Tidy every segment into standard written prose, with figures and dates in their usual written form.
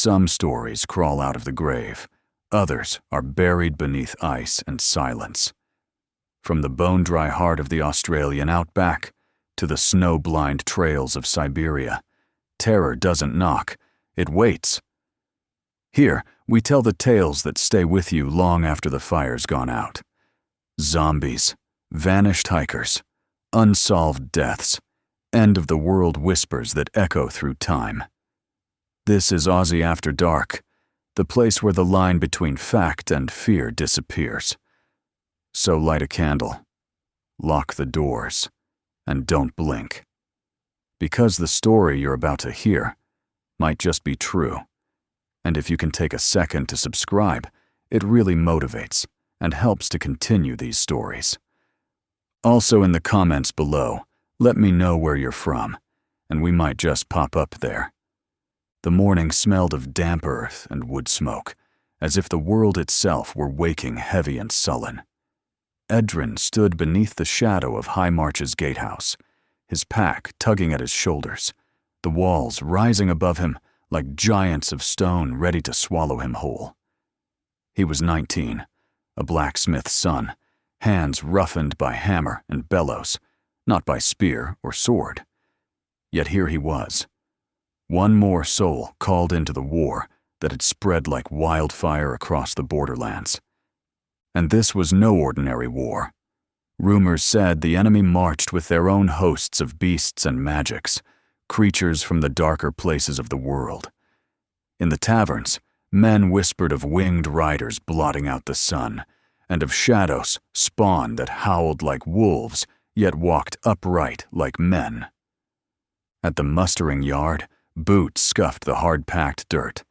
Some stories crawl out of the grave. Others are buried beneath ice and silence. From the bone-dry heart of the Australian outback to the snow-blind trails of Siberia, terror doesn't knock, it waits. Here, we tell the tales that stay with you long after the fire's gone out. Zombies, vanished hikers, unsolved deaths, end-of-the-world whispers that echo through time. This is Aussie After Dark, the place where the line between fact and fear disappears. So light a candle, lock the doors, and don't blink. Because the story you're about to hear might just be true. And if you can take a second to subscribe, it really motivates and helps to continue these stories. Also in the comments below, let me know where you're from, and we might just pop up there. The morning smelled of damp earth and wood smoke, as if the world itself were waking heavy and sullen. Edrin stood beneath the shadow of High March's gatehouse, his pack tugging at his shoulders, the walls rising above him like giants of stone ready to swallow him whole. He was 19, a blacksmith's son, hands roughened by hammer and bellows, not by spear or sword. Yet here he was, one more soul called into the war that had spread like wildfire across the borderlands. And this was no ordinary war. Rumors said the enemy marched with their own hosts of beasts and magics, creatures from the darker places of the world. In the taverns, men whispered of winged riders blotting out the sun, and of shadows spawned that howled like wolves, yet walked upright like men. At the mustering yard, boots scuffed the hard-packed dirt.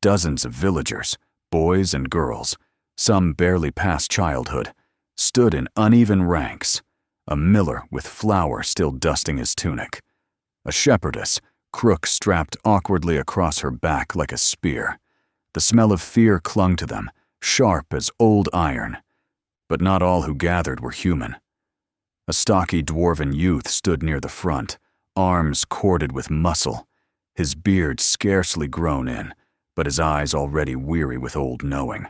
Dozens of villagers, boys and girls, some barely past childhood, stood in uneven ranks, a miller with flour still dusting his tunic, a shepherdess, crook strapped awkwardly across her back like a spear. The smell of fear clung to them, sharp as old iron. But not all who gathered were human. A stocky dwarven youth stood near the front, arms corded with muscle, his beard scarcely grown in, but his eyes already weary with old knowing.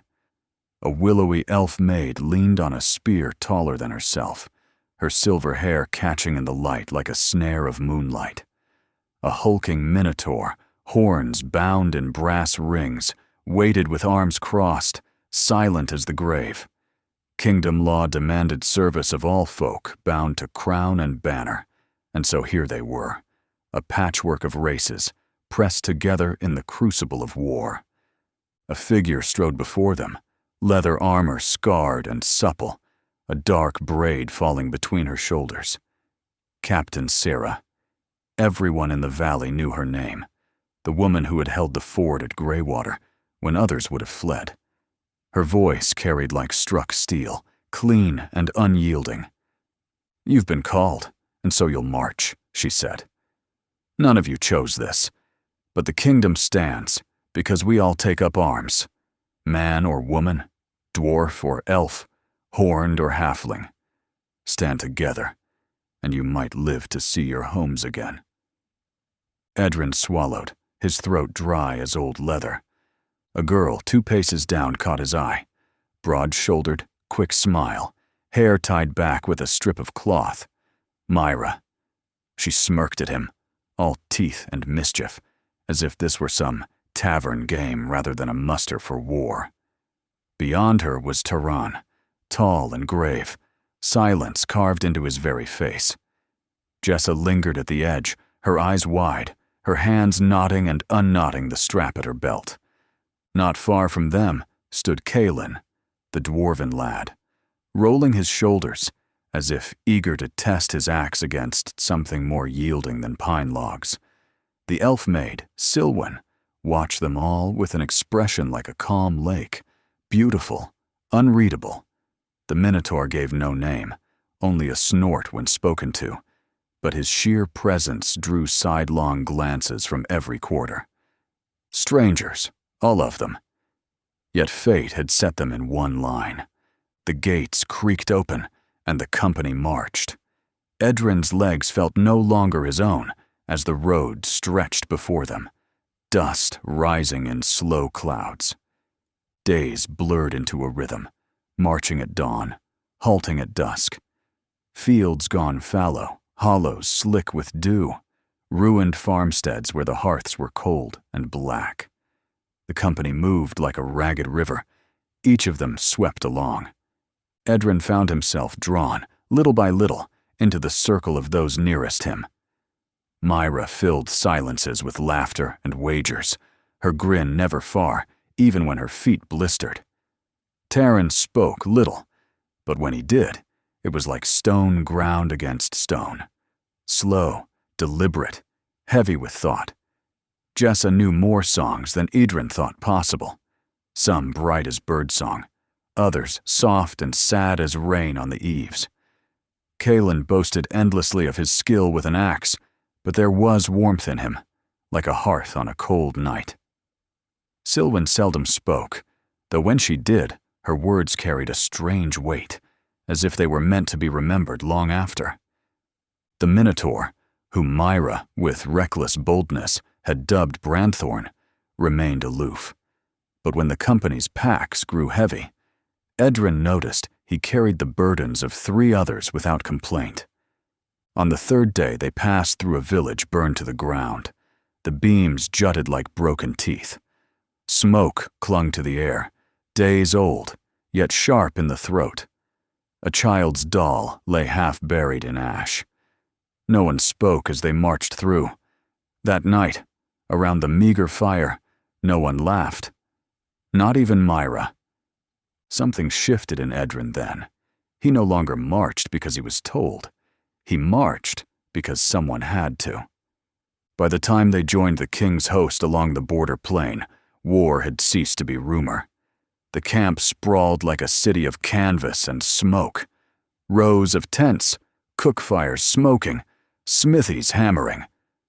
A willowy elf maid leaned on a spear taller than herself, her silver hair catching in the light like a snare of moonlight. A hulking minotaur, horns bound in brass rings, waited with arms crossed, silent as the grave. Kingdom law demanded service of all folk bound to crown and banner, and so here they were, a patchwork of races, pressed together in the crucible of war. A figure strode before them, leather armor scarred and supple, a dark braid falling between her shoulders. Captain Sarah. Everyone in the valley knew her name, the woman who had held the ford at Greywater when others would have fled. Her voice carried like struck steel, clean and unyielding. "You've been called, and so you'll march," she said. "None of you chose this, but the kingdom stands because we all take up arms, man or woman, dwarf or elf, horned or halfling. Stand together, and you might live to see your homes again." Edrin swallowed, his throat dry as old leather. A girl 2 paces down caught his eye. Broad-shouldered, quick smile, hair tied back with a strip of cloth. Myra. She smirked at him, all teeth and mischief, as if this were some tavern game rather than a muster for war. Beyond her was Tehran, tall and grave, silence carved into his very face. Jessa lingered at the edge, her eyes wide, her hands knotting and unknotting the strap at her belt. Not far from them stood Kalen, the dwarven lad, rolling his shoulders, as if eager to test his axe against something more yielding than pine logs. The elf maid, Silwen, watched them all with an expression like a calm lake, beautiful, unreadable. The Minotaur gave no name, only a snort when spoken to, but his sheer presence drew sidelong glances from every quarter. Strangers, all of them. Yet fate had set them in one line. The gates creaked open, and the company marched. Edrin's legs felt no longer his own as the road stretched before them. dust rising in slow clouds. Days blurred into a rhythm, marching at dawn, halting at dusk. Fields gone fallow, hollows slick with dew, ruined farmsteads where the hearths were cold and black. The company moved like a ragged river, each of them swept along. Edrin found himself drawn, little by little, into the circle of those nearest him. Myra filled silences with laughter and wagers, her grin never far, even when her feet blistered. Taran spoke little, but when he did, it was like stone ground against stone. Slow, deliberate, heavy with thought. Jessa knew more songs than Idrin thought possible, some bright as birdsong, others soft and sad as rain on the eaves. Kalen boasted endlessly of his skill with an axe, but there was warmth in him, like a hearth on a cold night. Silwen seldom spoke, though when she did, her words carried a strange weight, as if they were meant to be remembered long after. The Minotaur, whom Myra, with reckless boldness, had dubbed Branthorn, remained aloof. But when the company's packs grew heavy, Edrin noticed he carried the burdens of 3 others without complaint. On the 3rd day they passed through a village burned to the ground. The beams jutted like broken teeth. Smoke clung to the air, days old, yet sharp in the throat. A child's doll lay half buried in ash. No one spoke as they marched through. That night, around the meager fire, no one laughed. Not even Myra. Something shifted in Edrin then. He no longer marched because he was told. He marched because someone had to. By the time they joined the king's host along the border plain, war had ceased to be rumor. The camp sprawled like a city of canvas and smoke. Rows of tents, cook fires smoking, smithies hammering,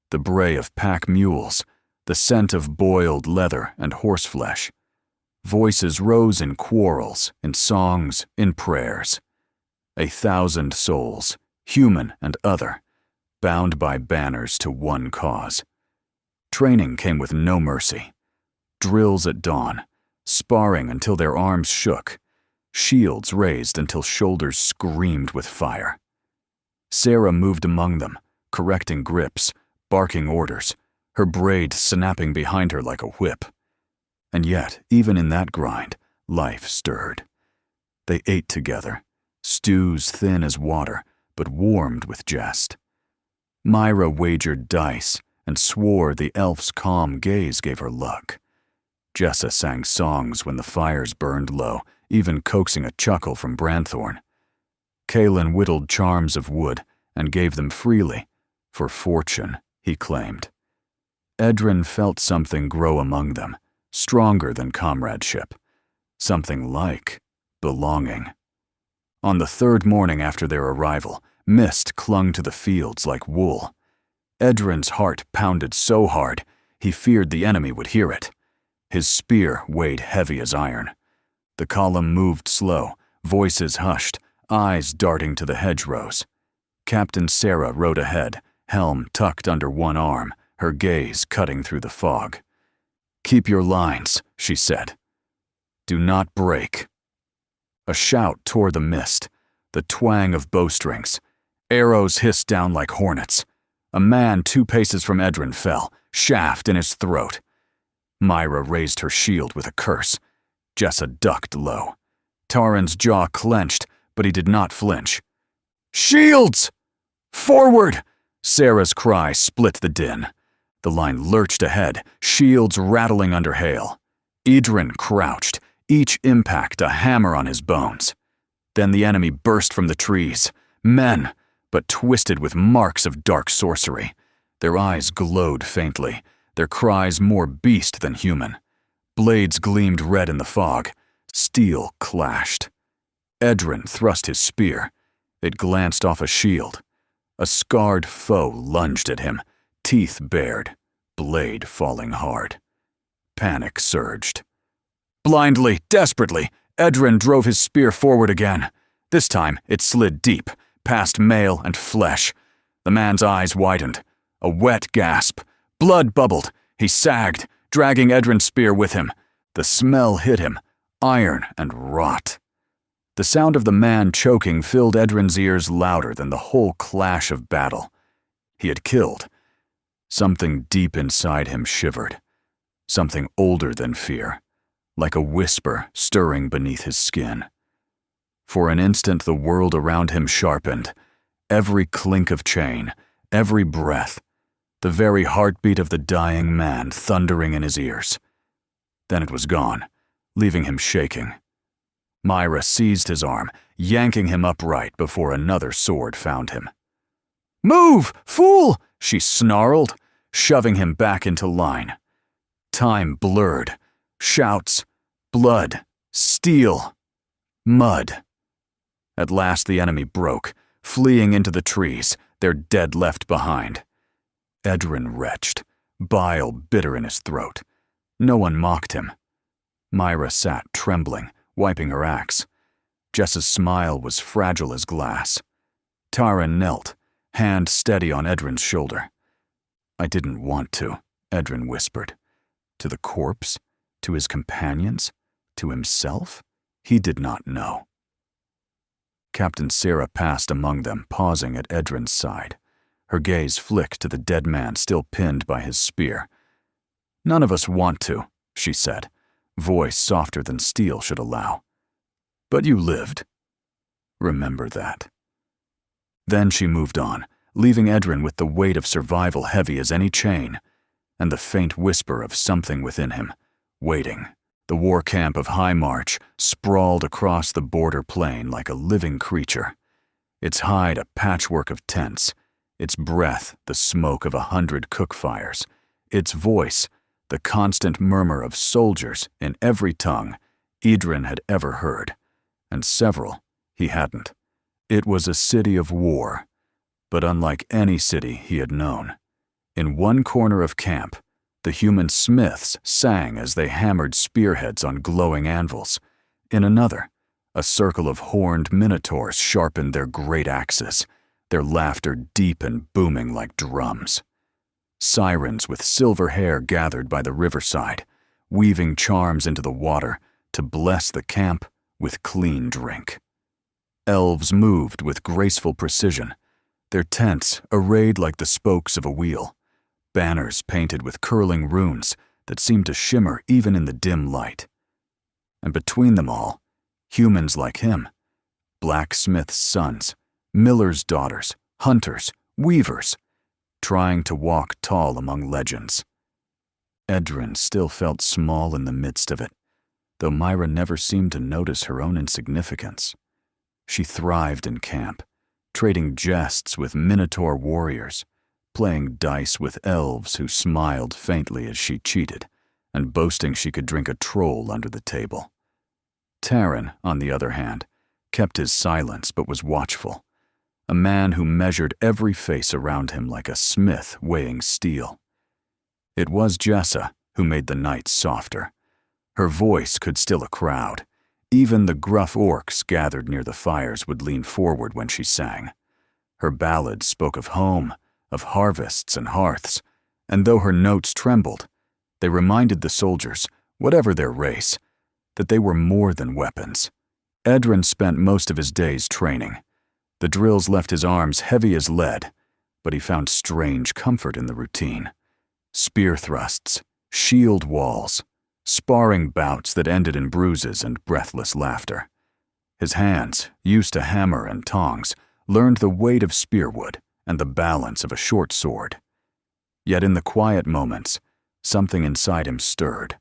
the bray of pack mules, the scent of boiled leather and horseflesh. Voices rose in quarrels, in songs, in prayers. 1,000 souls, human and other, bound by banners to one cause. Training came with no mercy. Drills at dawn, sparring until their arms shook, shields raised until shoulders screamed with fire. Sarah moved among them, correcting grips, barking orders, her braid snapping behind her like a whip. And yet, even in that grind, life stirred. They ate together, stews thin as water, but warmed with jest. Myra wagered dice and swore the elf's calm gaze gave her luck. Jessa sang songs when the fires burned low, even coaxing a chuckle from Branthorn. Kalen whittled charms of wood and gave them freely, for fortune, he claimed. Edrin felt something grow among them, stronger than comradeship, something like belonging. On the 3rd morning after their arrival, mist clung to the fields like wool. Edrin's heart pounded so hard, he feared the enemy would hear it. His spear weighed heavy as iron. The column moved slow, voices hushed, eyes darting to the hedgerows. Captain Sarah rode ahead, helm tucked under one arm, her gaze cutting through the fog. "Keep your lines," she said. "Do not break." A shout tore the mist, the twang of bowstrings. Arrows hissed down like hornets. A man 2 paces from Edrin fell, shaft in his throat. Myra raised her shield with a curse. Jessa ducked low. Taran's jaw clenched, but he did not flinch. "Shields! Forward!" Sarah's cry split the din. The line lurched ahead, shields rattling under hail. Idrin crouched, each impact a hammer on his bones. Then the enemy burst from the trees. Men, but twisted with marks of dark sorcery. Their eyes glowed faintly, their cries more beast than human. Blades gleamed red in the fog. Steel clashed. Edrin thrust his spear. It glanced off a shield. A scarred foe lunged at him, teeth bared, blade falling hard. Panic surged. Blindly, desperately, Edrin drove his spear forward again. This time, it slid deep, past mail and flesh. The man's eyes widened. A wet gasp. Blood bubbled. He sagged, dragging Edrin's spear with him. The smell hit him, iron and rot. The sound of the man choking filled Edrin's ears louder than the whole clash of battle. He had killed. Something deep inside him shivered. Something older than fear, like a whisper stirring beneath his skin. For an instant the world around him sharpened. Every clink of chain, every breath, the very heartbeat of the dying man thundering in his ears. Then it was gone, leaving him shaking. Myra seized his arm, yanking him upright before another sword found him. "Move, fool!" she snarled, shoving him back into line. Time blurred. Shouts, blood, steel, mud. At last the enemy broke, fleeing into the trees, their dead left behind. Edrin retched, bile bitter in his throat. No one mocked him. Myra sat trembling, wiping her axe. Jessa's smile was fragile as glass. Tara knelt, hand steady on Edrin's shoulder. "I didn't want to," Edrin whispered. To the corpse? To his companions? To himself? He did not know. Captain Sarah passed among them, pausing at Edrin's side. Her gaze flicked to the dead man still pinned by his spear. "None of us want to," she said, voice softer than steel should allow. "But you lived. Remember that." Then she moved on, leaving Edrin with the weight of survival heavy as any chain, and the faint whisper of something within him, waiting. The war camp of High March sprawled across the border plain like a living creature, its hide a patchwork of tents, its breath the smoke of 100 cook fires, its voice the constant murmur of soldiers in every tongue Edrin had ever heard, and several he hadn't. It was a city of war, but unlike any city he had known. In one corner of camp, the human smiths sang as they hammered spearheads on glowing anvils. In another, a circle of horned minotaurs sharpened their great axes, their laughter deep and booming like drums. Sirens with silver hair gathered by the riverside, weaving charms into the water to bless the camp with clean drink. Elves moved with graceful precision, their tents arrayed like the spokes of a wheel, banners painted with curling runes that seemed to shimmer even in the dim light. And between them all, humans like him, blacksmiths' sons, millers' daughters, hunters, weavers, trying to walk tall among legends. Edrin still felt small in the midst of it, though Myra never seemed to notice her own insignificance. She thrived in camp, trading jests with minotaur warriors, playing dice with elves who smiled faintly as she cheated, and boasting she could drink a troll under the table. Taran, on the other hand, kept his silence but was watchful, a man who measured every face around him like a smith weighing steel. It was Jessa who made the nights softer. Her voice could still a crowd. Even the gruff orcs gathered near the fires would lean forward when she sang. Her ballads spoke of home, of harvests and hearths, and though her notes trembled, they reminded the soldiers, whatever their race, that they were more than weapons. Edrin spent most of his days training. The drills left his arms heavy as lead, but he found strange comfort in the routine. Spear thrusts, shield walls, sparring bouts that ended in bruises and breathless laughter. His hands, used to hammer and tongs, learned the weight of spearwood and the balance of a short sword. Yet in the quiet moments, something inside him stirred.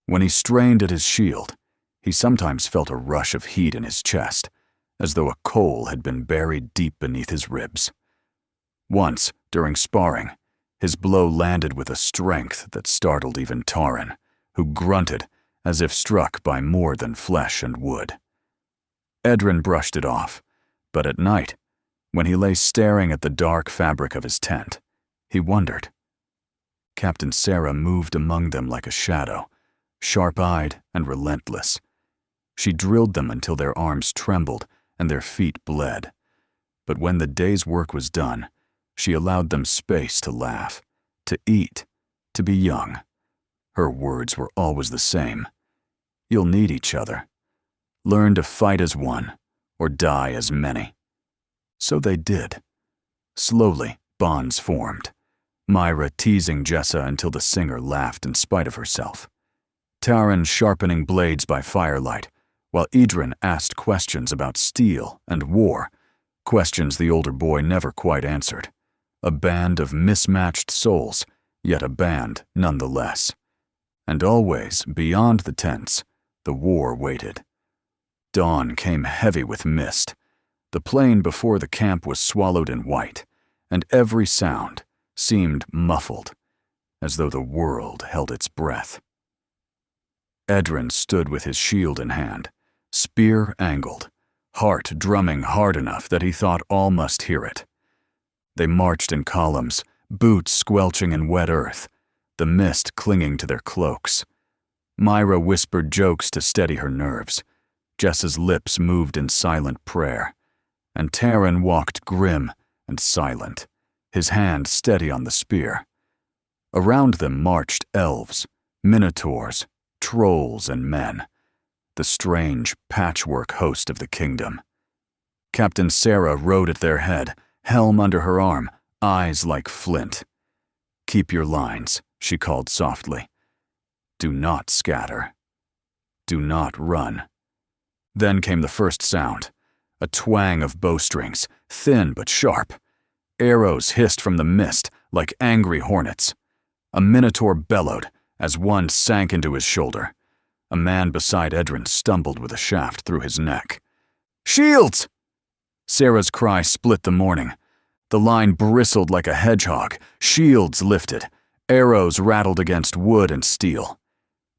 When he strained at his shield, he sometimes felt a rush of heat in his chest, as though a coal had been buried deep beneath his ribs. Once, during sparring, his blow landed with a strength that startled even Taran, who grunted as if struck by more than flesh and wood. Edrin brushed it off, but at night, when he lay staring at the dark fabric of his tent, he wondered. Captain Sarah moved among them like a shadow, sharp-eyed and relentless. She drilled them until their arms trembled and their feet bled. But when the day's work was done, she allowed them space to laugh, to eat, to be young. Her words were always the same. You'll need each other. Learn to fight as one, or die as many. So they did. Slowly, bonds formed. Myra teasing Jessa until the singer laughed in spite of herself. Taran sharpening blades by firelight, while Idren asked questions about steel and war, questions the older boy never quite answered. A band of mismatched souls, yet a band nonetheless. And always, beyond the tents, the war waited. Dawn came heavy with mist. The plain before the camp was swallowed in white, and every sound seemed muffled, as though the world held its breath. Edren stood with his shield in hand, spear angled, heart drumming hard enough that he thought all must hear it. They marched in columns, boots squelching in wet earth, the mist clinging to their cloaks. Myra whispered jokes to steady her nerves. Jessa's lips moved in silent prayer, and Taran walked grim and silent, his hand steady on the spear. Around them marched elves, minotaurs, trolls, and men, the strange patchwork host of the kingdom. Captain Sarah rode at their head, helm under her arm, eyes like flint. "Keep your lines," she called softly. "Do not scatter. Do not run." Then came the first sound, a twang of bowstrings, thin but sharp. Arrows hissed from the mist like angry hornets. A minotaur bellowed as one sank into his shoulder. A man beside Edren stumbled with a shaft through his neck. "Shields!" Sarah's cry split the morning. The line bristled like a hedgehog, shields lifted, arrows rattled against wood and steel.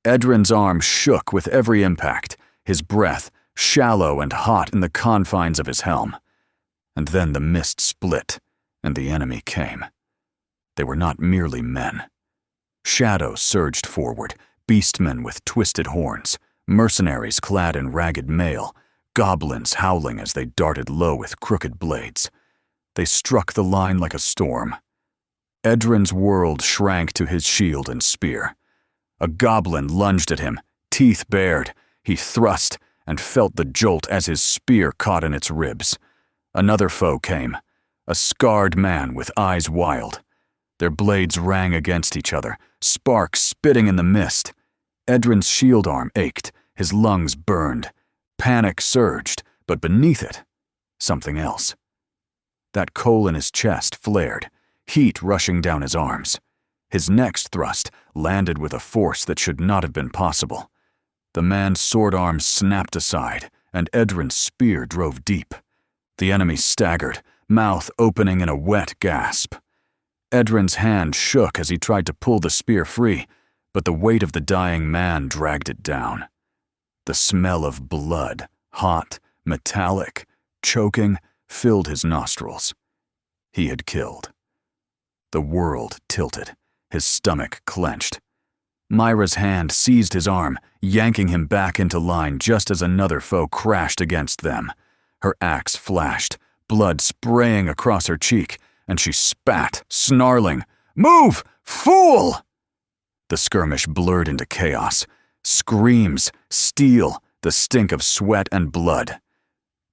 Edren's arm shook with every impact, his breath shallow and hot in the confines of his helm. And then the mist split, and the enemy came. They were not merely men. Shadows surged forward, beastmen with twisted horns, mercenaries clad in ragged mail, goblins howling as they darted low with crooked blades. They struck the line like a storm. Edren's world shrank to his shield and spear. A goblin lunged at him, teeth bared. He thrust and felt the jolt as his spear caught in its ribs. Another foe came, a scarred man with eyes wild. Their blades rang against each other, sparks spitting in the mist. Edren's shield arm ached, his lungs burned. Panic surged, but beneath it, something else. That coal in his chest flared, heat rushing down his arms. His next thrust landed with a force that should not have been possible. The man's sword arm snapped aside, and Edren's spear drove deep. The enemy staggered, mouth opening in a wet gasp. Edren's hand shook as he tried to pull the spear free, but the weight of the dying man dragged it down. The smell of blood, hot, metallic, choking, filled his nostrils. He had killed. The world tilted, his stomach clenched. Myra's hand seized his arm, yanking him back into line just as another foe crashed against them. Her axe flashed, blood spraying across her cheek, and she spat, snarling, "Move, fool!" The skirmish blurred into chaos. Screams, steel, the stink of sweat and blood.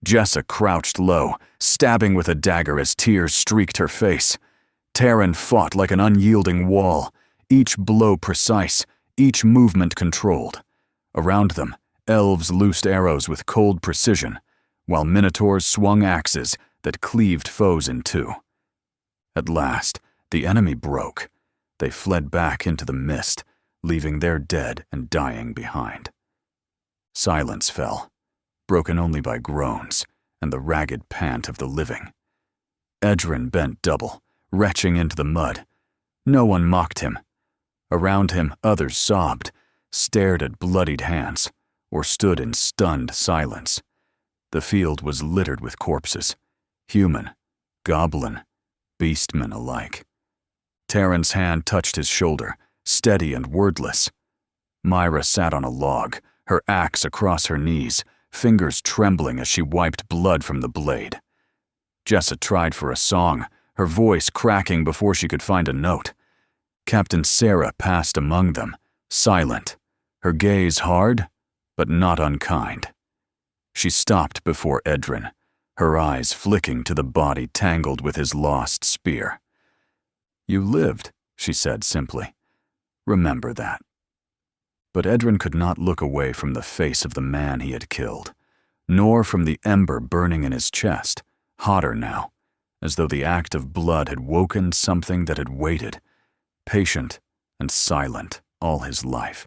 Jessa crouched low, stabbing with a dagger as tears streaked her face. Taran fought like an unyielding wall, each blow precise, each movement controlled. Around them, elves loosed arrows with cold precision, while minotaurs swung axes that cleaved foes in two. At last, the enemy broke. They fled back into the mist, leaving their dead and dying behind. Silence fell, broken only by groans and the ragged pant of the living. Edren bent double, retching into the mud. No one mocked him. Around him, others sobbed, stared at bloodied hands, or stood in stunned silence. The field was littered with corpses, human, goblin, beastmen alike. Taran's hand touched his shoulder, steady and wordless. Myra sat on a log, her axe across her knees, fingers trembling as she wiped blood from the blade. Jessa tried for a song, her voice cracking before she could find a note. Captain Sarah passed among them, silent, her gaze hard, but not unkind. She stopped before Edrin, her eyes flicking to the body tangled with his lost spear. "You lived," she said simply. "Remember that." But Edrin could not look away from the face of the man he had killed, nor from the ember burning in his chest, hotter now, as though the act of blood had woken something that had waited, patient and silent all his life.